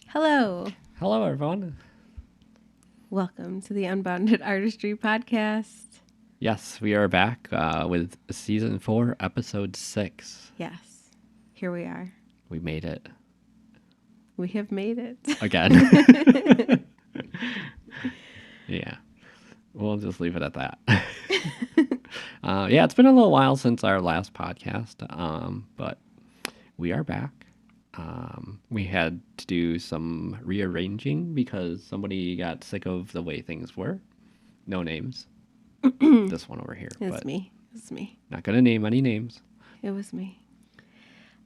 Hello. Hello, everyone. Welcome to the Unbounded Artistry podcast. Yes, we are back with season 4, episode 6. Yes, here we are. We made it We have made it. again. Yeah, we'll just leave it at that. Yeah, it's been a little while since our last podcast, but we are back. We had to do some rearranging because somebody got sick of the way things were. No names. This one over here. It's me. It's me. Not going to name any names. It was me.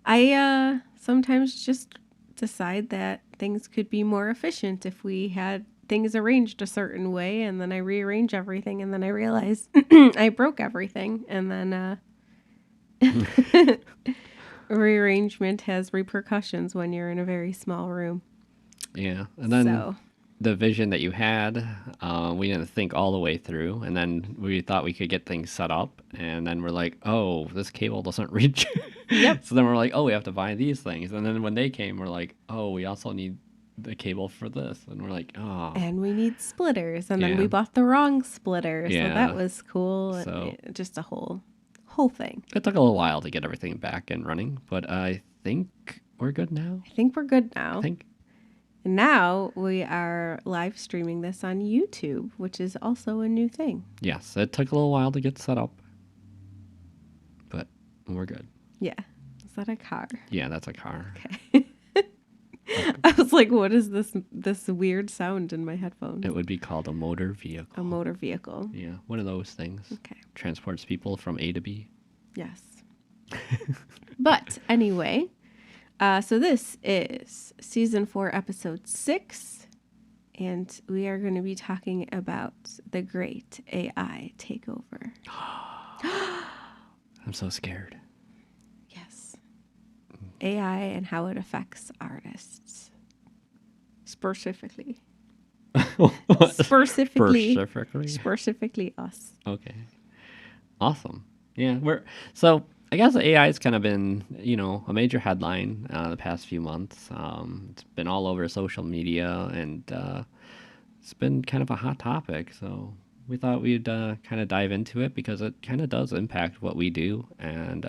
I sometimes just decide that things could be more efficient if we had things arranged a certain way, and then I rearrange everything, and then I realize I broke everything, and then rearrangement has repercussions when you're in a very small room. Yeah, and then the vision that you had, we didn't think all the way through, and then we thought we could get things set up, and then we're like, oh, this cable doesn't reach. Yep. So then we're like, oh, we have to buy these things, and then when they came, we're like, oh, we also need the cable for this, and we're like, oh. And we need splitters, and then Yeah. we bought the wrong splitter, so Yeah. that was cool. So- and just a whole thing. It took a little while to get everything back and running, but I think we're good now. I think we're good now. I think. And now we are live streaming this on YouTube, which is also a new thing. Yes, it took a little while to get set up, but we're good. Yeah. Is that a car? Yeah, that's a car. Okay. I was like, what is this weird sound in my headphones? It would be called a motor vehicle. A motor vehicle. Yeah, one of those things. Okay. Transports people from A to B. Yes. But anyway, so this is season 4, episode 6, and we are going to be talking about the great AI takeover. I'm so scared. Yes. AI and how it affects artists. Specifically us. Okay. Awesome. Yeah, I guess AI has kind of been, a major headline the past few months. It's been all over social media, and it's been kind of a hot topic. So we thought we'd kind of dive into it because it kind of does impact what we do, and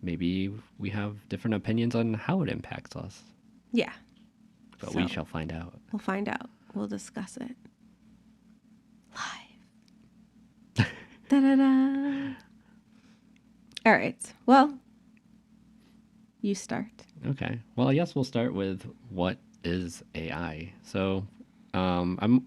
maybe we have different opinions on how it impacts us. Yeah. But So- we shall find out. We'll find out. We'll discuss it. Live. Da-da-da. All right. Well, you start. Okay. Well, I guess we'll start with what is AI. So, I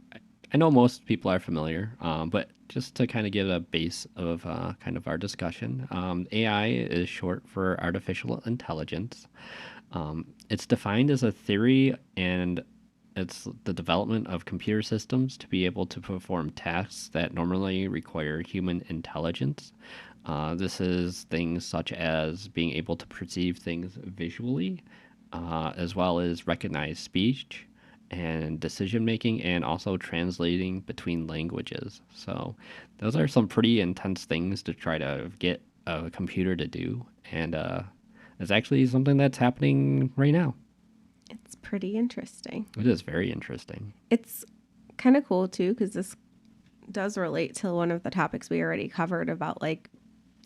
know most people are familiar, but just to kind of give a base of kind of our discussion, AI is short for artificial intelligence. It's defined as a theory, and it's the development of computer systems to be able to perform tasks that normally require human intelligence. This is things such as being able to perceive things visually, as well as recognize speech and decision making, and also translating between languages. So those are some pretty intense things to try to get a computer to do, and it's actually something that's happening right now. It's pretty interesting. It is very interesting. It's kind of cool, too, because this does relate to one of the topics we already covered about, like,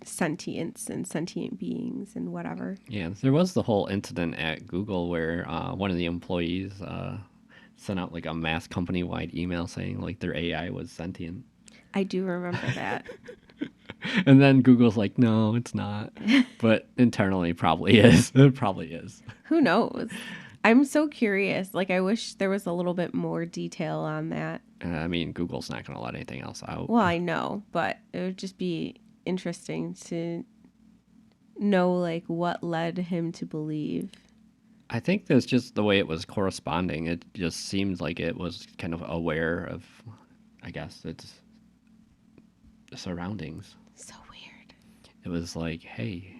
sentience and sentient beings and whatever. Yeah, there was the whole incident at Google where one of the employees sent out like a mass company-wide email saying like their AI was sentient. I do remember that. And then Google's like, no, it's not. But internally probably is. It probably is. Who knows? I'm so curious. Like, I wish there was a little bit more detail on that. I mean, Google's not going to let anything else out. Well, I know, but it would just be interesting to know, like, what led him to believe. I think that's just the way it was corresponding. It just seemed like it was kind of aware of, I guess, its surroundings. So weird. It was like, hey.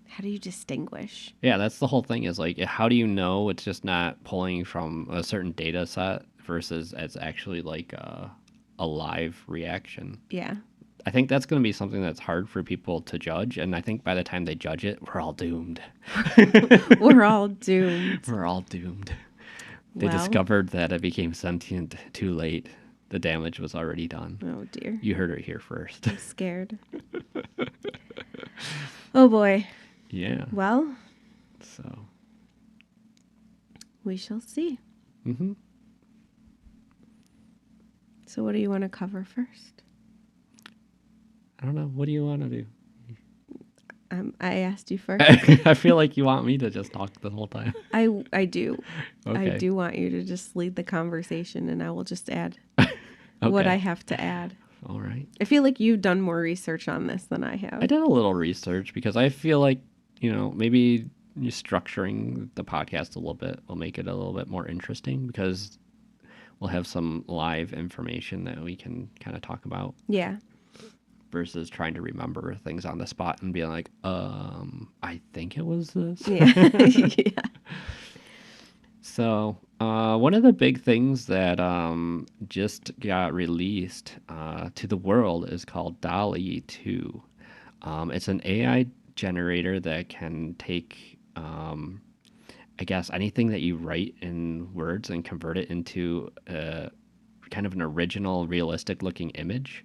How do you distinguish? Yeah, that's the whole thing is like, how do you know it's just not pulling from a certain data set versus it's actually like a live reaction? Yeah. I think that's going to be something that's hard for people to judge. And I think by the time they judge it, we're all doomed. We're all doomed. We're all doomed. They Well, discovered that it became sentient too late. The damage was already done. oh dear. You heard it here first. I'm scared. Oh boy. Yeah. Well, So. we shall see. Mm-hmm. So what do you want to cover first? I don't know. What do you want to do? I asked you first. I feel like you want me to just talk the whole time. I do. Okay. I do want you to just lead the conversation, and I will just add Okay. what I have to add. All right. I feel like you've done more research on this than I have. I did a little research because I feel like, maybe structuring the podcast a little bit will make it a little bit more interesting because we'll have some live information that we can kind of talk about. Yeah. Versus trying to remember things on the spot and being like, I think it was this. Yeah. Yeah. So, one of the big things that just got released to the world is called DALL-E 2. It's an AI generator that can take, I guess, anything that you write in words and convert it into kind of an original, realistic looking image.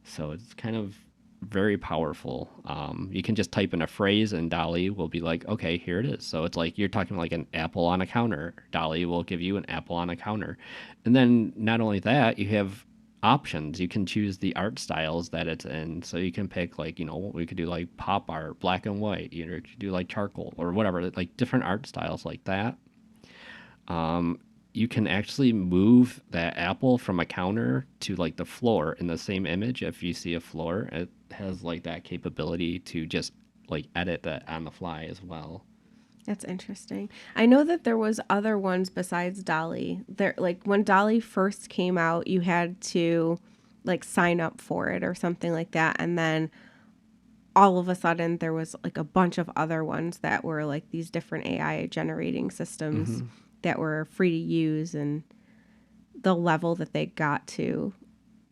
So it's kind of very powerful. You can just type in a phrase and DALL-E will be like, okay, here it is. So it's like you're talking like an apple on a counter. DALL-E will give you an apple on a counter. And then not only that, you have options. You can choose the art styles that it's in. So you can pick like, we could do like pop art, black and white, you could do like charcoal or whatever, like different art styles like that. You can actually move that apple from a counter to like the floor in the same image. If you see a floor, it has like that capability to just like edit that on the fly as well. That's interesting. I know that there was other ones besides DALL-E. There, like when DALL-E first came out, you had to like sign up for it or something like that, and then all of a sudden there was like a bunch of other ones that were like these different AI generating systems that were free to use, and the level that they got to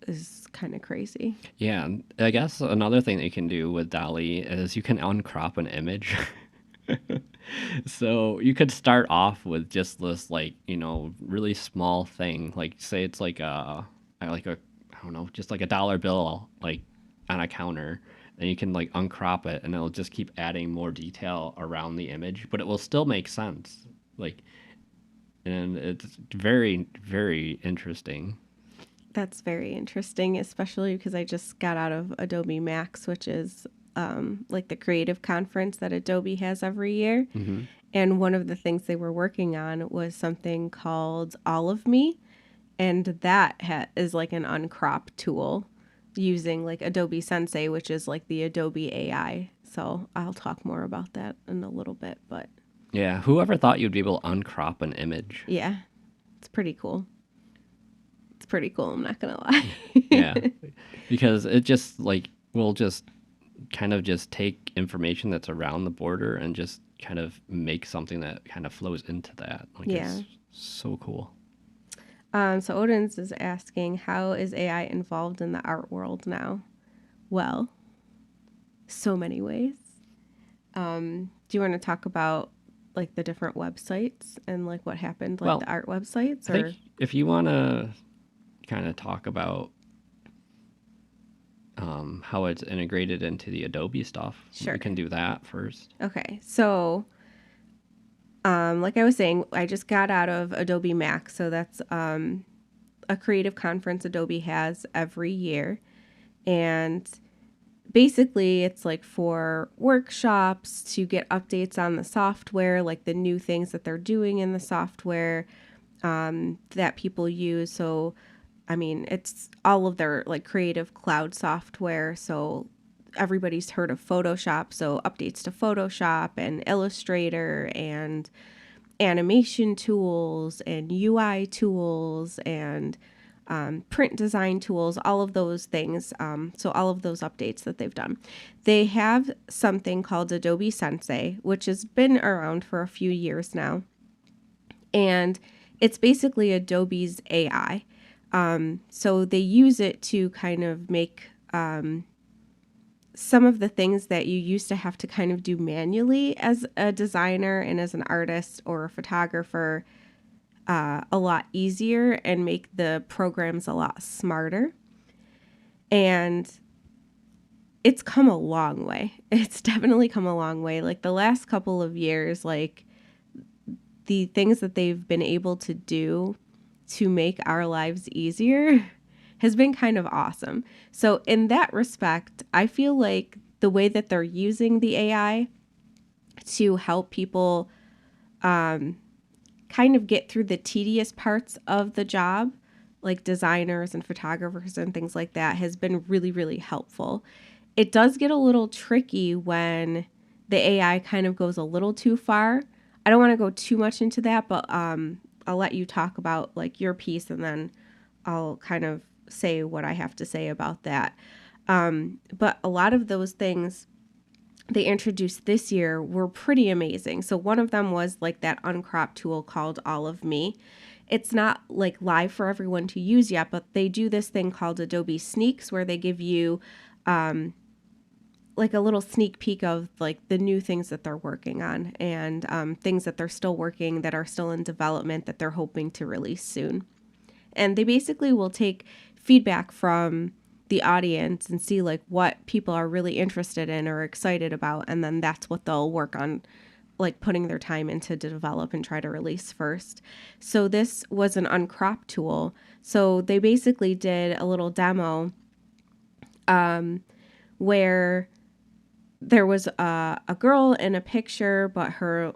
is kind of crazy. Yeah, I guess another thing that you can do with DALL-E is you can uncrop an image. So you could start off with just this like, really small thing. Like say it's like a I don't know, just like a dollar bill like on a counter. Then you can like uncrop it and it'll just keep adding more detail around the image, but it will still make sense. Like, and it's very, very interesting. That's very interesting, especially because I just got out of Adobe Max, which is like the creative conference that Adobe has every year. Mm-hmm. And one of the things they were working on was something called All of Me. And that is like an uncrop tool using like Adobe Sensei, which is like the Adobe AI. So I'll talk more about that in a little bit. But Yeah, whoever thought you'd be able to uncrop an image? yeah, it's pretty cool. It's pretty cool, I'm not going to lie. Yeah, because it just like will just kind of just take information that's around the border and just kind of make something that kind of flows into that. Like, Yeah. It's so cool. So Odin's is asking, how is AI involved in the art world now? Well, so many ways. Do you want to talk about like the different websites and like what happened, like Well, the art websites? I think if you want to kind of talk about how it's integrated into the Adobe stuff, Sure. we can do that first. Okay, so like I was saying, I just got out of Adobe Max, so that's a creative conference Adobe has every year, and basically it's like for workshops to get updates on the software, like the new things that they're doing in the software that people use. So I mean, it's all of their like creative cloud software. So everybody's heard of Photoshop. So updates to Photoshop and Illustrator and animation tools and UI tools and print design tools, all of those things. So all of those updates that they've done. They have something called Adobe Sensei, which has been around for a few years now. And it's basically Adobe's AI. So they use it to kind of make some of the things that you used to have to kind of do manually as a designer and as an artist or a photographer. a lot easier and make the programs a lot smarter. And it's come a long way. It's definitely come a long way. Like the last couple of years, like the things that they've been able to do to make our lives easier has been kind of awesome. So in that respect, I feel like the way that they're using the AI to help people kind of get through the tedious parts of the job, like designers and photographers and things like that, has been really, really helpful. It does get a little tricky when the AI kind of goes a little too far. I don't want to go too much into that, but I'll let you talk about like your piece, and then I'll kind of say what I have to say about that. But a lot of those things they introduced this year were pretty amazing. So one of them was like that Uncrop tool called All of Me. It's not like live for everyone to use yet, but they do this thing called Adobe Sneaks where they give you like a little sneak peek of like the new things that they're working on, and things that they're still working, that are still in development, that they're hoping to release soon. And they basically will take feedback from the audience and see like what people are really interested in or excited about, and then that's what they'll work on, like putting their time into to develop and try to release first. So this was an uncrop tool. So they basically did a little demo where there was a girl in a picture, but her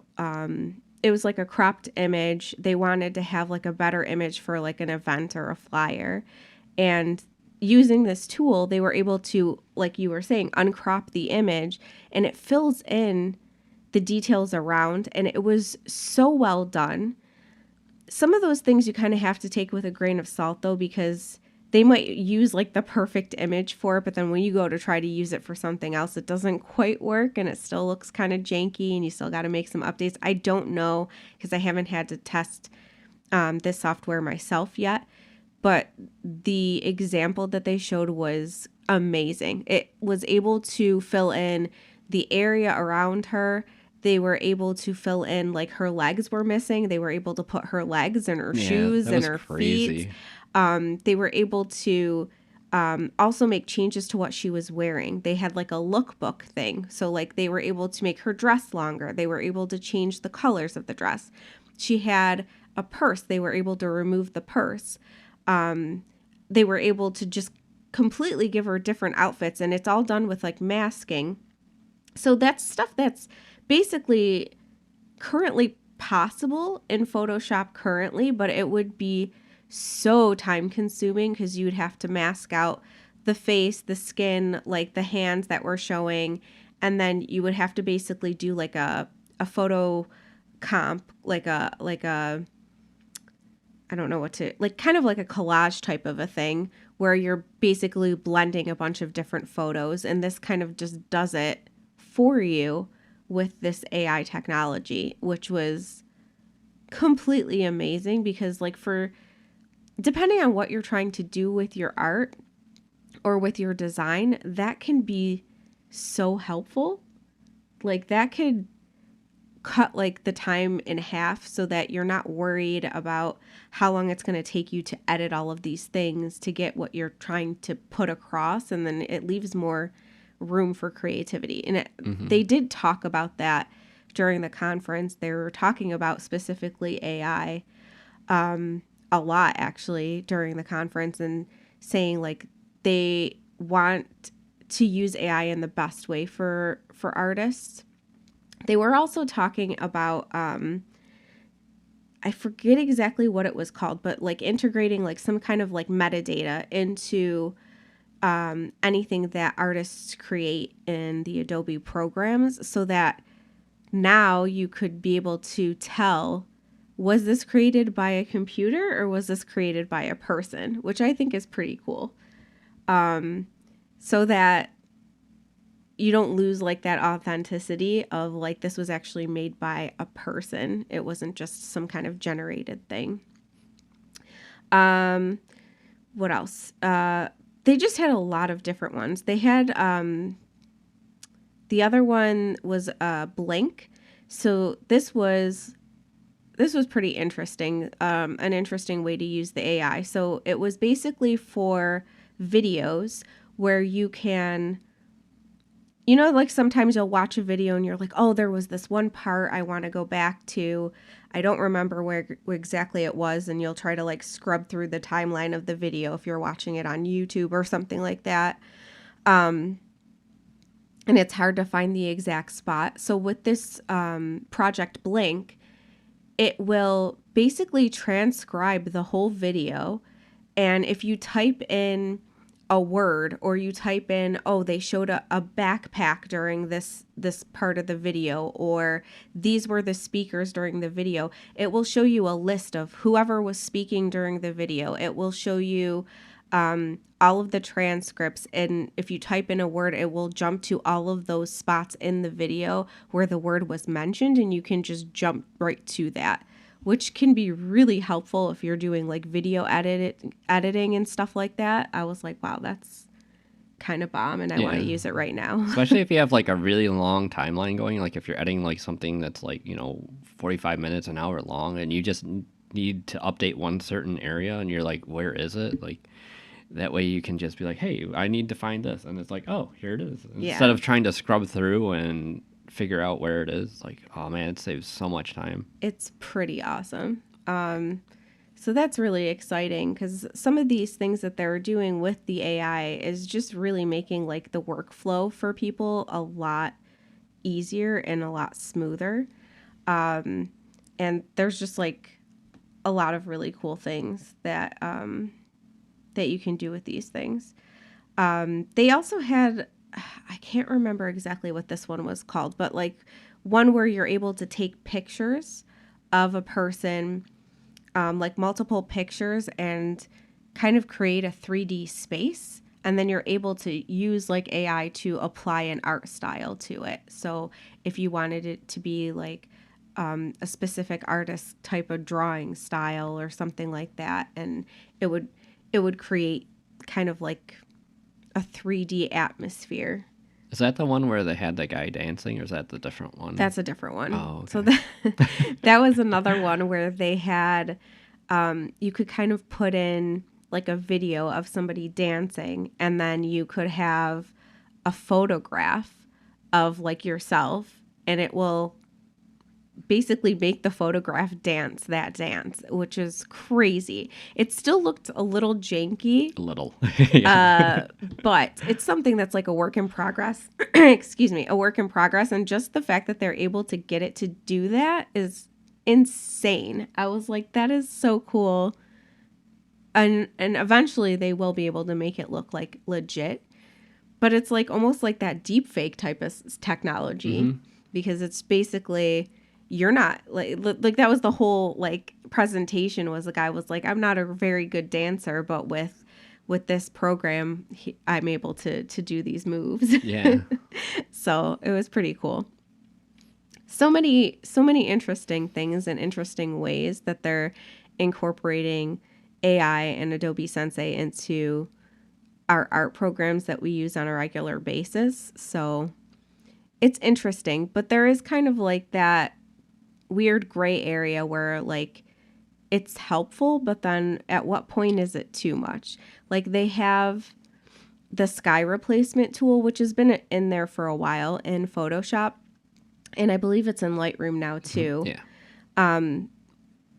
it was like a cropped image. They wanted to have like a better image for like an event or a flyer. And using this tool, they were able to, like you were saying, uncrop the image, and it fills in the details around, and it was so well done. Some of those things you kind of have to take with a grain of salt though, because they might use like the perfect image for it, but then when you go to try to use it for something else, it doesn't quite work and it still looks kind of janky and you still got to make some updates. I don't know because I haven't had to test this software myself yet, but the example that they showed was amazing. It was able to fill in the area around her. They were able to fill in like her legs were missing. They were able to put her legs and her Yeah, shoes that and was her crazy. feet. They were able to also make changes to what she was wearing. They had like a lookbook thing. So like they were able to make her dress longer. They were able to change the colors of the dress. She had a purse. They were able to remove the purse. They were able to just completely give her different outfits, and it's all done with like masking. So that's stuff that's basically currently possible in Photoshop currently, but it would be so time consuming because you would have to mask out the face, the skin, like the hands that were showing, and then you would have to basically do like a photo comp, like a I don't know what to, like kind of like a collage type of a thing where you're basically blending a bunch of different photos, and this kind of just does it for you with this AI technology, which was completely amazing because like for depending on what you're trying to do with your art or with your design, that can be so helpful. Like that could cut like the time in half so that you're not worried about how long it's going to take you to edit all of these things to get what you're trying to put across, and then it leaves more room for creativity. And they did talk about that during the conference. They were talking about specifically AI a lot actually during the conference, and saying like they want to use AI in the best way for artists. They were also talking about I forget exactly what it was called, but like integrating like some kind of like metadata into anything that artists create in the Adobe programs, so that now you could be able to tell, was this created by a computer or was this created by a person, which I think is pretty cool. So that you don't lose like that authenticity of like this was actually made by a person. It wasn't just some kind of generated thing. What else? They just had a lot of different ones. They had the other one was Blink. So this was this was pretty interesting, an interesting way to use the AI. So it was basically for videos where you can, you know, like sometimes you'll watch a video and you're like, oh, there was this one part I want to go back to. I don't remember where exactly it was. And you'll try to like scrub through the timeline of the video if you're watching it on YouTube or something like that. And it's hard to find the exact spot. So with this Project Blink, it will basically transcribe the whole video. And if you type in a word, or you type in, oh, they showed a backpack during this part of the video, or these were the speakers during the video, it will show you a list of whoever was speaking during the video. It will show you all of the transcripts, and if you type in a word, it will jump to all of those spots in the video where the word was mentioned, and you can just jump right to that, which can be really helpful if you're doing like video editing and stuff like that. I was like, wow, that's kind of bomb, and I want to use it right now. Especially if you have like a really long timeline going, like if you're editing like something that's like, 45 minutes, an hour long, and you just need to update one certain area and you're like, where is it? Like, that way you can just be like, hey, I need to find this. And it's like, oh, here it is. Instead of trying to scrub through and figure out where it is, like, oh man, it saves so much time. It's pretty awesome. So that's really exciting, because some of these things that they're doing with the AI is just really making like the workflow for people a lot easier and a lot smoother. And there's just like a lot of really cool things that that you can do with these things. They also had, I can't remember exactly what this one was called, but like one where you're able to take pictures of a person, like multiple pictures, and kind of create a 3D space. And then you're able to use like AI to apply an art style to it. So if you wanted it to be like a specific artist type of drawing style or something like that, and it would create kind of like a 3D atmosphere. Is that the one where they had the guy dancing, or is that the different one? That's a different one. Oh, okay. So that was another one where they had, you could kind of put in like a video of somebody dancing, and then you could have a photograph of like yourself, and it will basically make the photograph dance that dance, which is crazy. It still looked a little janky. A little. But it's something that's like a work in progress. Excuse me, a work in progress. And just the fact that they're able to get it to do that is insane. I was like, that is so cool. And eventually they will be able to make it look like legit. But it's like almost like that deep fake type of technology, because it's basically, you're not like that was the whole like presentation, was the guy was like, I'm not a very good dancer, but with this program, I'm able to do these moves. Yeah. So it was pretty cool. So many interesting things and interesting ways that they're incorporating AI and Adobe Sensei into our art programs that we use on a regular basis. So it's interesting, but there is kind of like that weird gray area where like it's helpful, but then at what point is it too much? Like they have the sky replacement tool, which has been in there for a while in Photoshop, and I believe it's in Lightroom now too. Yeah.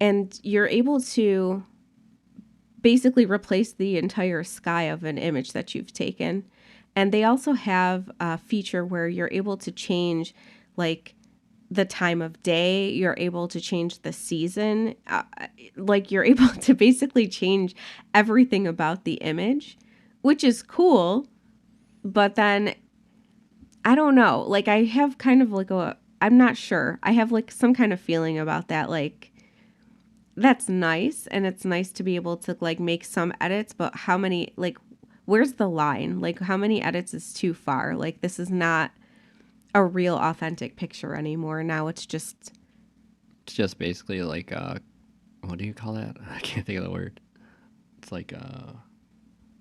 And you're able to basically replace the entire sky of an image that you've taken. And they also have a feature where you're able to change like the time of day, you're able to change the season, like you're able to basically change everything about the image, which is cool. But then I don't know, like I have kind of like I'm not sure. I have like some kind of feeling about that. Like that's nice, and it's nice to be able to like make some edits, but how many, like where's the line? Like how many edits is too far? Like this is not a real authentic picture anymore. Now it's just basically like what do you call that? I can't think of the word. It's like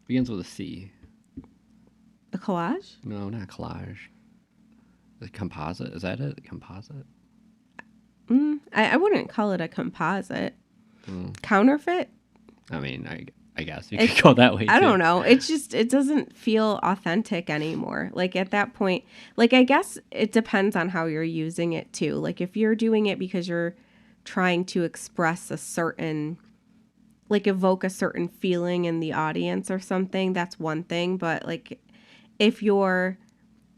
begins with a C. a collage. No, not collage. The composite, is that it? Composite? I wouldn't call it a composite. Mm. Counterfeit? I mean, I guess you It, could go that way I too. don't know. It's just, it doesn't feel authentic anymore. Like at that point, like I guess it depends on how you're using it too. Like if you're doing it because you're trying to express a certain, like evoke a certain feeling in the audience or something, that's one thing. But like if you're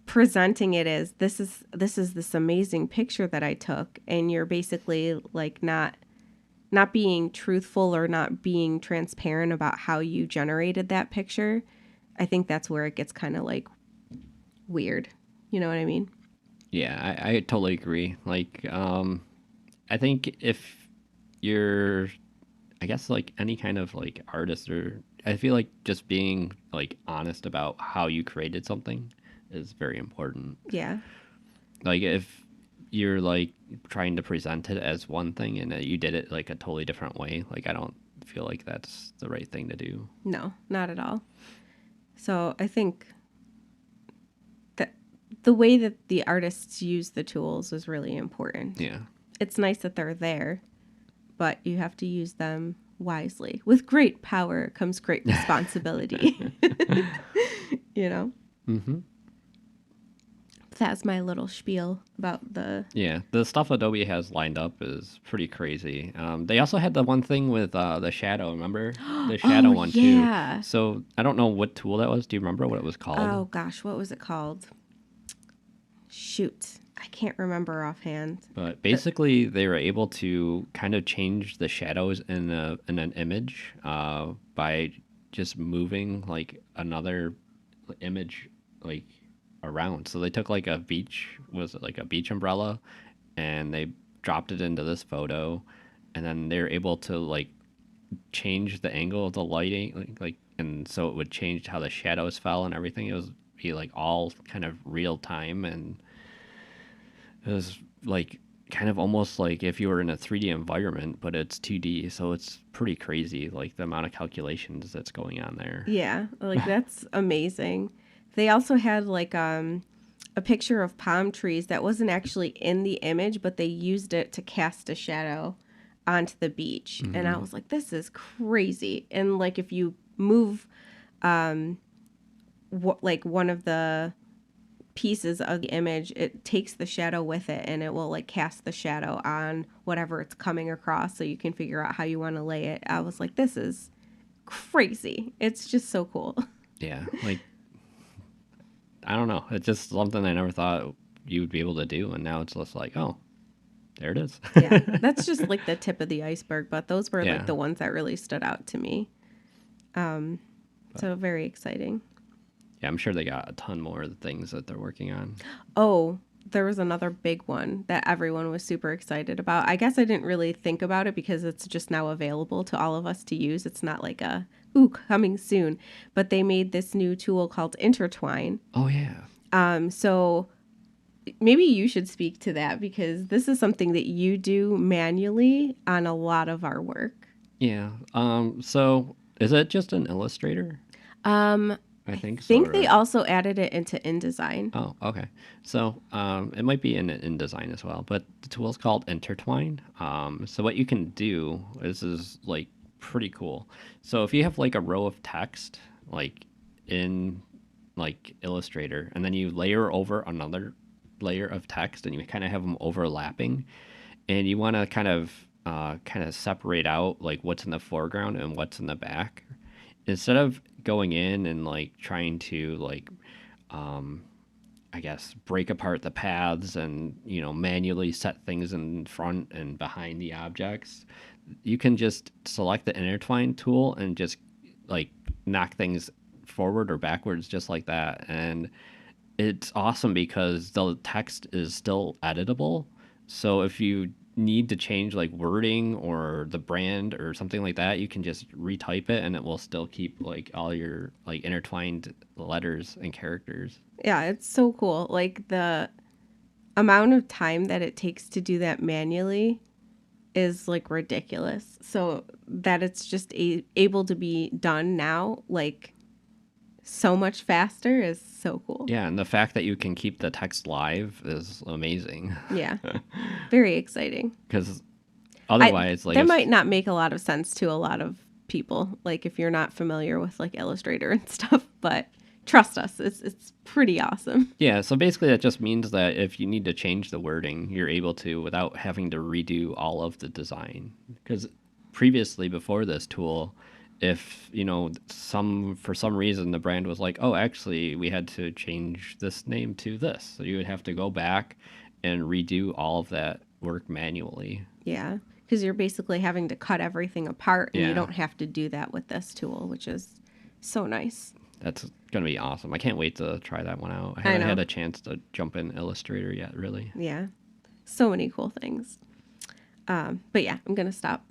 presenting it as this amazing picture that I took, and you're basically like not being truthful or not being transparent about how you generated that picture, I think that's where it gets kind of like weird. You know what I mean? Yeah, I totally agree. Like, I think if you're, I guess, like any kind of like artist, or I feel like just being like honest about how you created something is very important. Yeah. Like if you're like trying to present it as one thing and you did it like a totally different way, like I don't feel like that's the right thing to do. No, not at all. So I think that the way that the artists use the tools is really important. Yeah. It's nice that they're there, but you have to use them wisely. With great power comes great responsibility. You know? Mm-hmm. That's my little spiel about the. Yeah, the stuff Adobe has lined up is pretty crazy. They also had the one thing with the shadow. Remember the shadow Oh, one too. yeah. So I don't know what tool that was. Do you remember what it was called? Oh, gosh. What was it called? Shoot. I can't remember offhand. But basically, they were able to kind of change the shadows in an image by just moving like another image like around. So they took like a beach, was it like a beach umbrella, and they dropped it into this photo, and then they're able to like change the angle of the lighting, and so it would change how the shadows fell and everything. It was be like all kind of real time, and it was like kind of almost like if you were in a 3D environment, but it's 2D. So it's pretty crazy, like the amount of calculations that's going on there. Yeah. Like, that's amazing. They also had, like, a picture of palm trees that wasn't actually in the image, but they used it to cast a shadow onto the beach. And I was like, this is crazy. And, like, if you move, like, one of the pieces of the image, it takes the shadow with it, and it will like cast the shadow on whatever it's coming across, so you can figure out how you want to lay it. I was like, this is crazy. It's just so cool. Yeah, like I don't know. It's just something I never thought you would be able to do, and now it's just like, oh, there it is. Yeah, that's just like the tip of the iceberg, but those were Yeah. like the ones that really stood out to me. So very exciting. Yeah, I'm sure they got a ton more of the things that they're working on. Oh, there was another big one that everyone was super excited about. I guess I didn't really think about it because it's just now available to all of us to use. It's not like a, ooh, coming soon. But they made this new tool called Intertwine. Oh yeah. So maybe you should speak to that, because this is something that you do manually on a lot of our work. Yeah. So is it just an Illustrator? I think so. Think they also added it into InDesign. Oh, okay. So it might be in InDesign as well, but the tool is called Intertwine. So what you can do, this is like pretty cool. So if you have like a row of text, like in like Illustrator, and then you layer over another layer of text, and you kind of have them overlapping, and you want to kind of separate out like what's in the foreground and what's in the back, instead of going in and like trying to like I guess break apart the paths and manually set things in front and behind the objects, you can just select the intertwine tool and just like knock things forward or backwards just like that. And it's awesome because the text is still editable. So if you need to change like wording or the brand or something like that, you can just retype it and it will still keep like all your like intertwined letters and characters. Yeah, it's so cool. Like the amount of time that it takes to do that manually is like ridiculous. So that it's just able to be done now, like so much faster is so cool. Yeah, and the fact that you can keep the text live is amazing. Yeah. Very exciting. Because otherwise, like, that might not make a lot of sense to a lot of people, like if you're not familiar with like Illustrator and stuff, but trust us, it's pretty awesome. yeah, so basically that just means that if you need to change the wording, you're able to without having to redo all of the design. Because previously, before this tool, if for some reason the brand was like, oh, actually we had to change this name to this, so you would have to go back and redo all of that work manually. Yeah, because you're basically having to cut everything apart, and Yeah. you don't have to do that with this tool, which is so nice. That's gonna be awesome. I can't wait to try that one out. I I haven't know. had a chance to jump in Illustrator yet, really. Yeah, so many cool things. But yeah, I'm gonna stop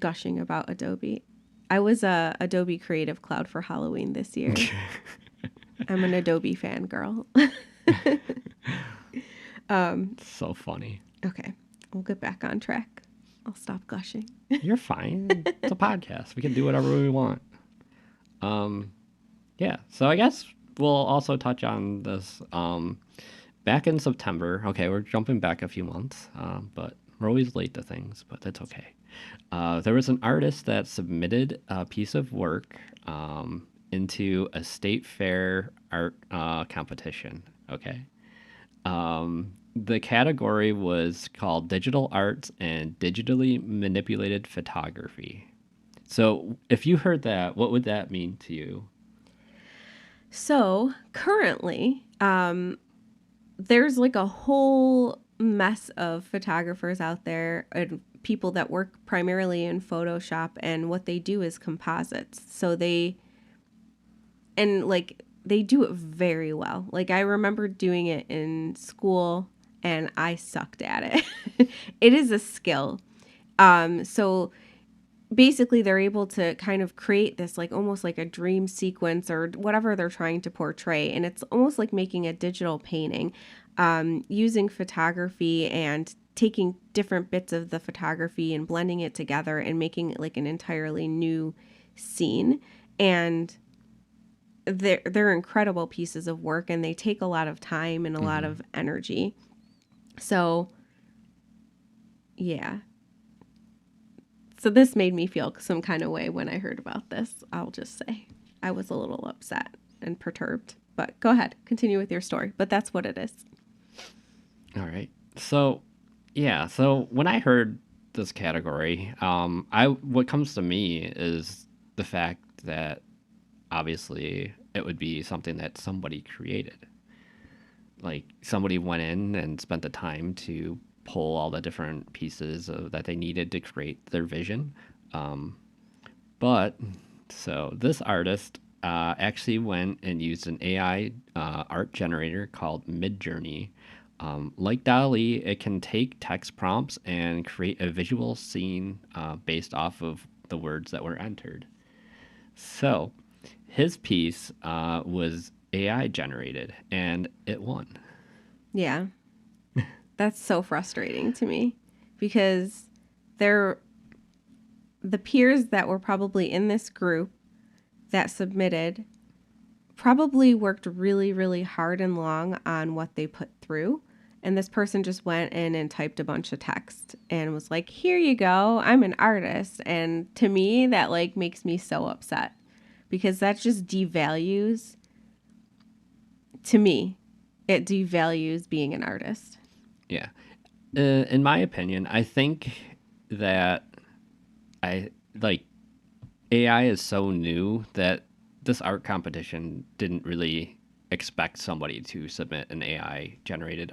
gushing about Adobe. I was a Adobe Creative Cloud for Halloween this year. I'm an Adobe fangirl. So funny. Okay, we'll get back on track. I'll stop gushing. You're fine. It's a podcast. We can do whatever we want. Yeah. So I guess we'll also touch on this. Back in September. Okay, we're jumping back a few months, but we're always late to things. But that's okay. There was an artist that submitted a piece of work into a state fair art competition. Okay. The category was called Digital Arts and Digitally Manipulated Photography. So, if you heard that, what would that mean to you? So currently, there's like a whole mess of photographers out there and people that work primarily in Photoshop, and what they do is composites. So they do it very well. Like I remember doing it in school and I sucked at it. It is a skill. So basically they're able to kind of create this like almost like a dream sequence or whatever they're trying to portray, and it's almost like making a digital painting, using photography and taking different bits of the photography and blending it together and making it like an entirely new scene. And they're incredible pieces of work, and they take a lot of time and a lot of energy. So yeah. So this made me feel some kind of way when I heard about this. I'll just say I was a little upset and perturbed. But go ahead, continue with your story. But that's what it is. All right. So, yeah. So when I heard this category, what comes to me is the fact that obviously it would be something that somebody created. Like somebody went in and spent the time to pull all the different pieces that they needed to create their vision. But so this artist actually went and used an AI art generator called Midjourney. Like DALL-E, it can take text prompts and create a visual scene based off of the words that were entered. So his piece was AI generated, and it won. Yeah. That's so frustrating to me because the peers that were probably in this group that submitted probably worked really, really hard and long on what they put through. And this person just went in and typed a bunch of text and was like, here you go, I'm an artist. And to me, that like makes me so upset because that just devalues, to me, it devalues being an artist. Yeah. In my opinion, I think that I like AI is so new that this art competition didn't really expect somebody to submit an AI generated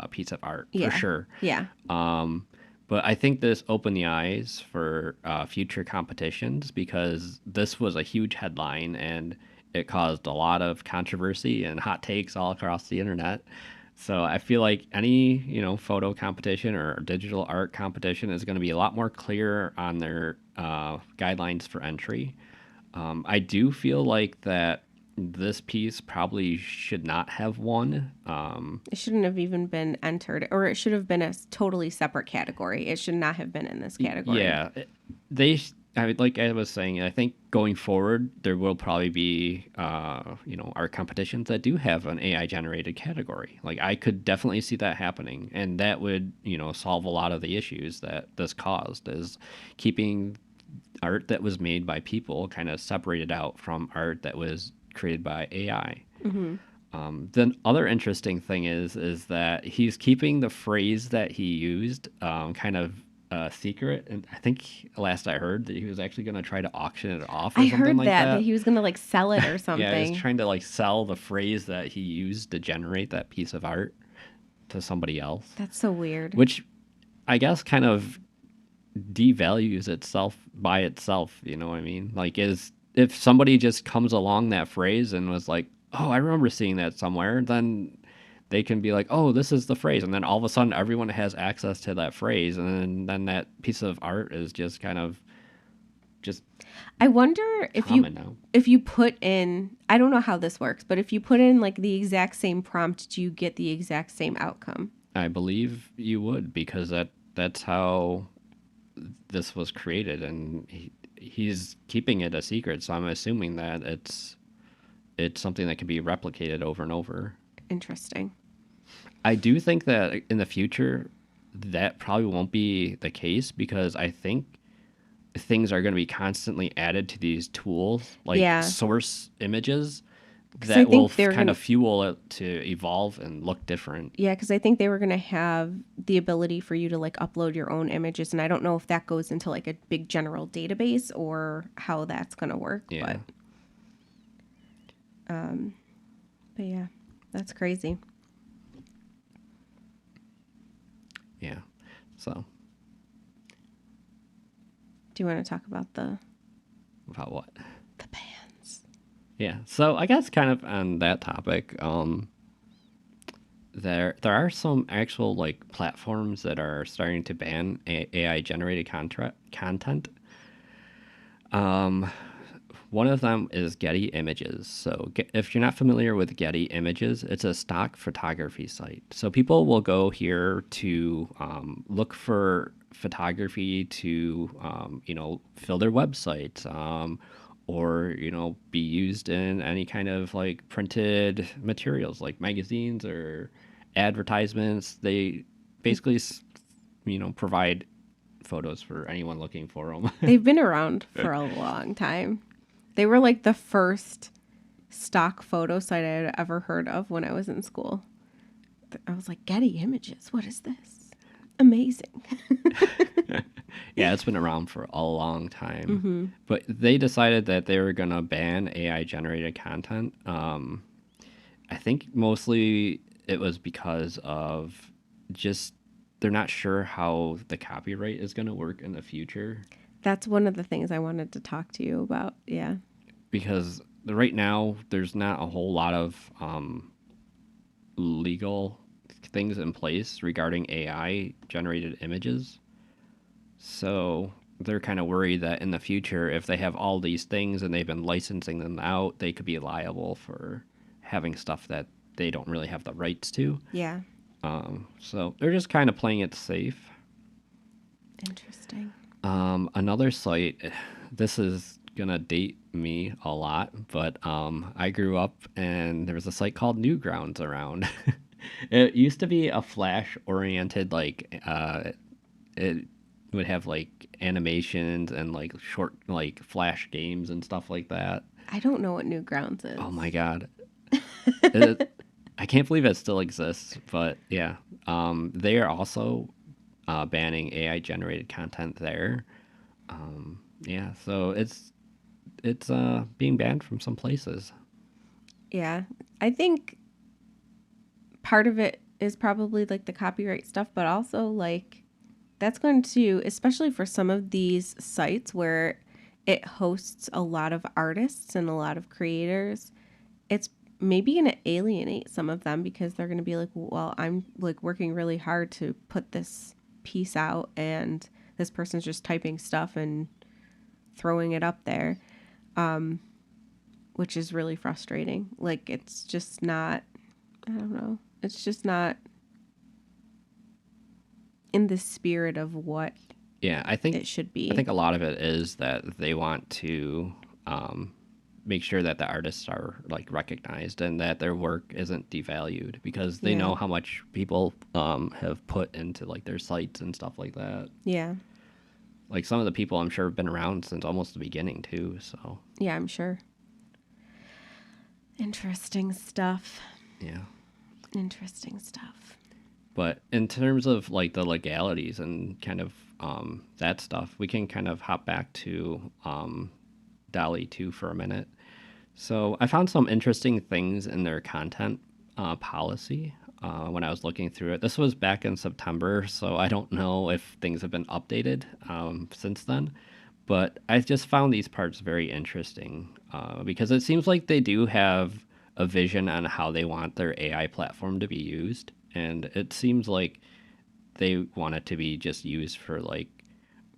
piece of art for sure. Yeah. But I think this opened the eyes for future competitions because this was a huge headline and it caused a lot of controversy and hot takes all across the internet. So I feel like any, photo competition or digital art competition is going to be a lot more clear on their guidelines for entry. I do feel like that this piece probably should not have won. It shouldn't have even been entered, or it should have been a totally separate category. It should not have been in this category. Yeah, like I was saying, I think going forward there will probably be art competitions that do have an AI generated category. Like I could definitely see that happening, and that would solve a lot of the issues that this caused, is keeping art that was made by people kind of separated out from art that was created by AI. Mm-hmm. The other interesting thing is that he's keeping the phrase that he used kind of secret, and I think last I heard that he was actually going to try to auction it off or I something heard like that that. he was gonna like sell it or Yeah, he was something. trying to like sell the phrase that he used to generate that piece of art to somebody else, That's so weird. which I guess kind of devalues itself by itself. You know what I mean? Like, is if somebody just comes along that phrase and was like, "Oh, I remember seeing that somewhere," then they can be like, "Oh, this is the phrase," and then all of a sudden everyone has access to that phrase, and then that piece of art is just kind of just I wonder common now. if you put in, I don't know how this works, but if you put in like the exact same prompt, do you get the exact same outcome? I believe you would, because that's how this was created, and he's keeping it a secret. So I'm assuming that it's something that can be replicated over and over. Interesting. I do think that in the future, that probably won't be the case, because I think things are going to be constantly added to these tools, like Yeah, source images, because I that will think they were kind gonna. of fuel it to evolve and look different. Yeah, because I think they were gonna have the ability for you to like upload your own images, and I don't know if that goes into like a big general database or how that's gonna work. Yeah. But yeah, that's crazy. Yeah. So, Do you want to talk about about what? the bands? Yeah. So, I guess kind of on that topic, there are some actual like platforms that are starting to ban AI generated content. One of them is Getty Images. So, if you're not familiar with Getty Images, it's a stock photography site. So, people will go here to look for photography to, fill their website, or, be used in any kind of like printed materials like magazines or advertisements. They basically, provide photos for anyone looking for them. They've been around for a long time. They were like the first stock photo site I had ever heard of when I was in school. I was like, Getty Images, what is this? Amazing. Yeah, it's been around for a long time. But they decided that they were going to ban AI generated content. I think mostly it was because of just they're not sure how the copyright is going to work in the future. That's one of the things I wanted to talk to you about. Yeah. Because right now, there's not a whole lot of legal things in place regarding AI generated images. So they're kind of worried that in the future, if they have all these things and they've been licensing them out, they could be liable for having stuff that they don't really have the rights to. Yeah. So they're just kind of playing it safe. Interesting. Another site, this is gonna date me a lot, but I grew up and there was a site called Newgrounds around. It used to be a Flash oriented, like it would have like animations and like short like Flash games and stuff like that. I don't know what Newgrounds is. Oh my god, it, I can't believe it still exists. But yeah, they are also banning AI generated content there. Yeah, so it's being banned from some places. Yeah. I think part of it is probably like the copyright stuff, but also like that's going to, especially for some of these sites where it hosts a lot of artists and a lot of creators, it's maybe going to alienate some of them because they're going to be like, well, I'm like working really hard to put this piece out and this person's just typing stuff and throwing it up there, which is really frustrating. Like, it's just not, I don't know, it's just not in the spirit of what Yeah, it should I be. think a lot of it is that they want to make sure that the artists are like recognized and that their work isn't devalued because they Yeah. know how much people have put into like their sites and stuff like that. Yeah. Like some of the people I'm sure have been around since almost the beginning too. So Yeah, I'm sure. Interesting stuff. yeah. Interesting stuff. But in terms of like the legalities and kind of that stuff, we can kind of hop back to DALL-E 2 for a minute. So I found some interesting things in their content policy when I was looking through it. This was back in September, so I don't know if things have been updated since then. But I just found these parts very interesting because it seems like they do have a vision on how they want their AI platform to be used. And it seems like they want it to be just used for like,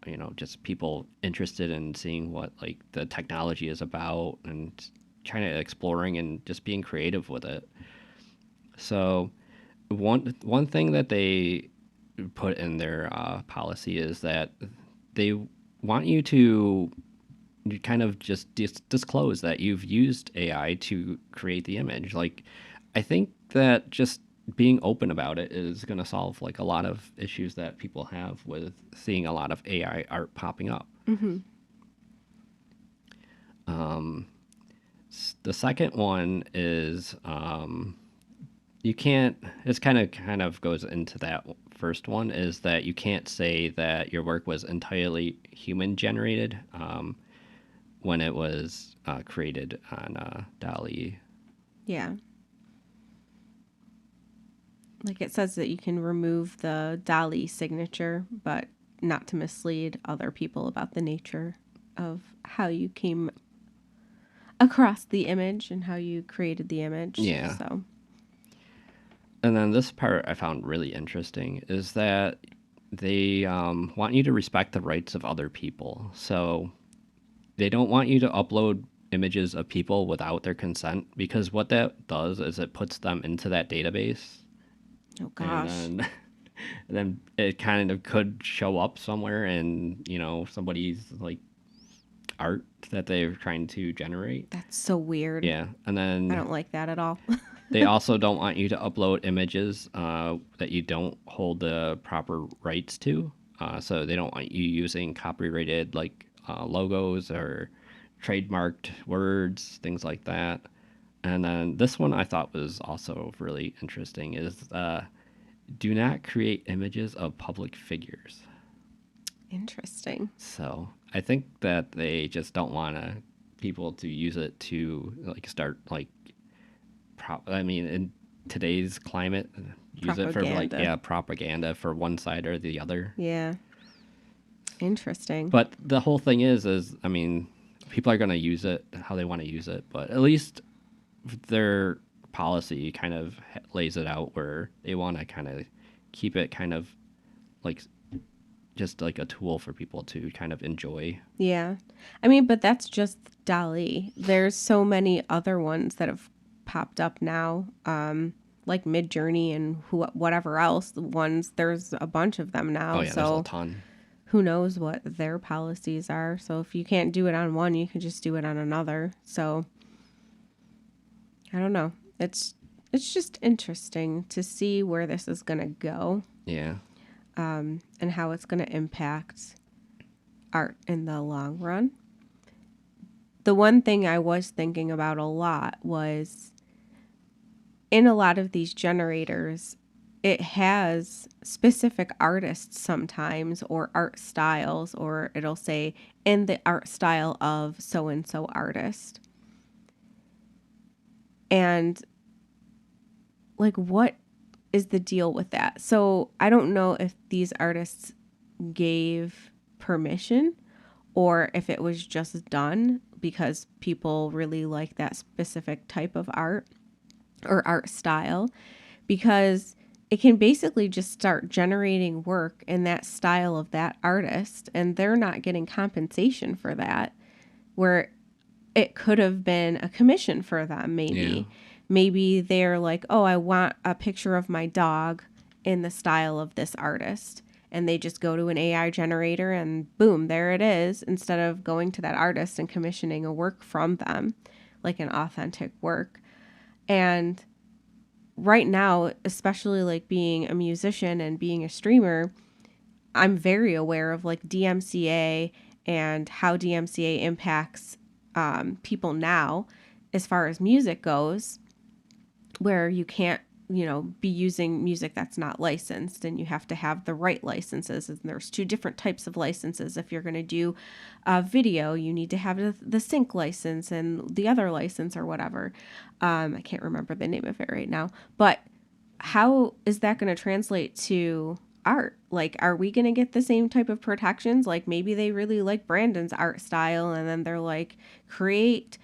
you know, just people interested in seeing what like the technology is about and kind of exploring and just being creative with it. So one thing that they put in their policy is that they want you to kind of just disclose that you've used AI to create the image. Like, I think that just being open about it is going to solve like a lot of issues that people have with seeing a lot of AI art popping up. Mm-hmm. The second one is you can't. It's kind of goes into that first one is that you can't say that your work was entirely human generated when it was created on DALL-E. Yeah. Like it says that you can remove the DALL-E signature, but not to mislead other people about the nature of how you came across the image and how you created the image. Yeah. So, And then this part I found really interesting is that they want you to respect the rights of other people. So they don't want you to upload images of people without their consent because what that does is it puts them into that database oh and gosh. then and then it kind of could show up somewhere in, you know, somebody's like art that they're trying to generate. That's so weird. Yeah. And I then don't like that at all. they also don't want you to upload images that you don't hold the proper rights to. So they don't want you using copyrighted like logos or trademarked words, things like that. And then this one I thought was also really interesting is do not create images of public figures. Interesting. So I think that they just don't want people to use it to like start like I mean, in today's climate, use it for like Propaganda. propaganda for one side or the other. Yeah. Interesting. But the whole thing is I mean, people are going to use it how they want to use it, but at least their policy kind of lays it out where they want to kind of keep it kind of like just like a tool for people to kind of enjoy. Yeah. I mean, but that's just DALL-E. There's so many other ones that have popped up now, like Midjourney and whatever else. The ones, there's a bunch of them now. Oh yeah, there's a So ton. who knows what their policies are. So if you can't do it on one, you can just do it on another. So I don't know. It's just interesting to see where this is going to go. Yeah. And how it's going to impact art in the long run. The one thing I was thinking about a lot was in a lot of these generators, it has specific artists sometimes or art styles, or it'll say in the art style of so and so artist. And like, what is the deal with that? So I don't know if these artists gave permission or if it was just done because people really like that specific type of art or art style, because it can basically just start generating work in that style of that artist and they're not getting compensation for that, where it could have been a commission for them. Yeah. Maybe they're like, oh, I want a picture of my dog in the style of this artist. and they just go to an AI generator and boom, there it is, instead of going to that artist and commissioning a work from them, like an authentic work. And right now, especially like being a musician and being a streamer, I'm very aware of like DMCA and how DMCA impacts people now as far as music goes, where you can't, be using music that's not licensed, and you have to have the right licenses. And there's two different types of licenses. If you're going to do a video, you need to have the sync license and the other license or whatever. I can't remember the name of it right now, but how is that going to translate to art? Like, are we going to get the same type of protections? Like, maybe they really like Brandon's art style, and then they're like, create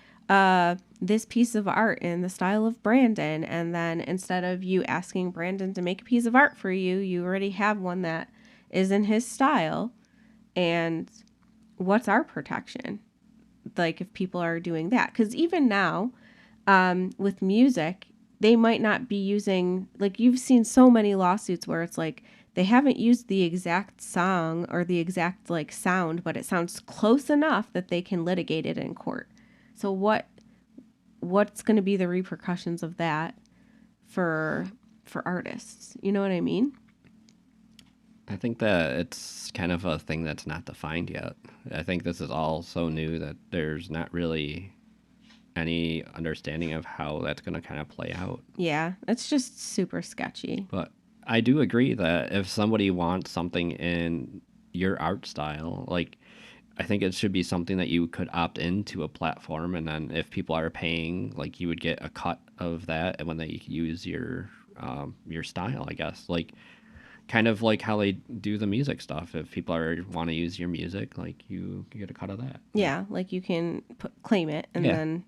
this piece of art in the style of Brandon. And then instead of you asking Brandon to make a piece of art for you, you already have one that is in his style. And what's our protection? Like, if people are doing that, because even now, with music, they might not be using, like, you've seen so many lawsuits where it's like they haven't used the exact song or the exact like sound, but it sounds close enough that they can litigate it in court. So what's going to be the repercussions of that for artists? You know what I mean? I think that it's kind of a thing that's not defined yet. I think this is all so new that there's not really any understanding of how that's going to kind of play out. Yeah, it's just super sketchy. But I do agree that if somebody wants something in your art style, like, I think it should be something that you could opt into a platform, and then if people are paying, like, you would get a cut of that when they use your style, I guess. Like, kind of like how they do the music stuff. If people want to use your music, like, you get a cut of that. Yeah, like you can claim it, and then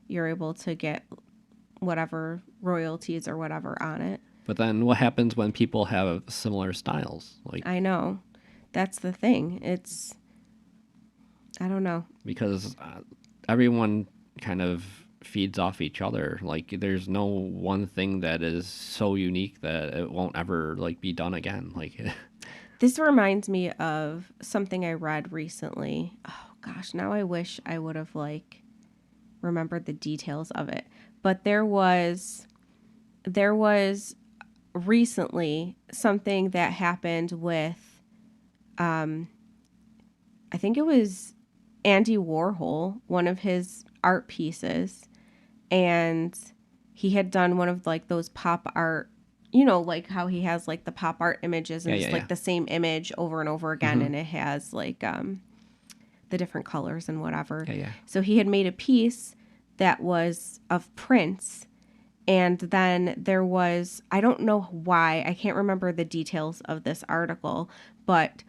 you're able to get whatever royalties or whatever on it. But then what happens when people have similar styles? Like, I know. That's the thing. I don't know. Because everyone kind of feeds off each other. Like, there's no one thing that is so unique that it won't ever like be done again. Like, this reminds me of something I read recently. Oh gosh, now I wish I would have like remembered the details of it. But there was recently something that happened with I think it was Andy Warhol, one of his art pieces, and he had done one of like those pop art, like how he has like the pop art images, and it's like the same image over and over again, and it has like the different colors and whatever. So he had made a piece that was of Prince, and then there was, I don't know why, I can't remember the details of this article, but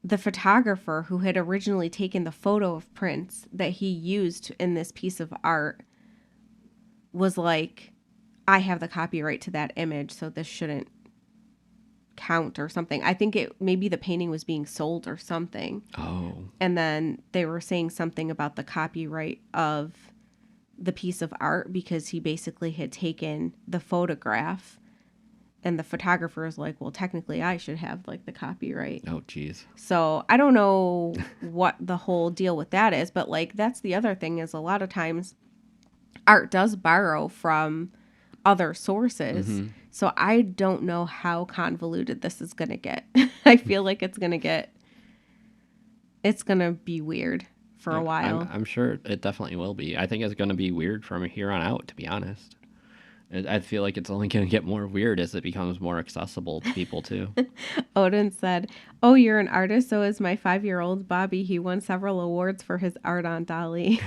the photographer who had originally taken the photo of Prince that he used in this piece of art was like, I have the copyright to that image, so this shouldn't count or something. I think maybe the painting was being sold or something. Oh. And then they were saying something about the copyright of the piece of art because he basically had taken the photograph. And the photographer is like, well, technically I should have like the copyright. Oh, geez. So I don't know what the whole deal with that is, but like, that's the other thing is a lot of times art does borrow from other sources. So I don't know how convoluted this is going to get. I feel like it's going to be weird for a while. I'm sure it definitely will be. I think it's going to be weird from here on out, to be honest. I feel like it's only going to get more weird as it becomes more accessible to people, too. Odin said, oh, you're an artist? So is my 5-year-old Bobby. He won several awards for his art on DALL-E.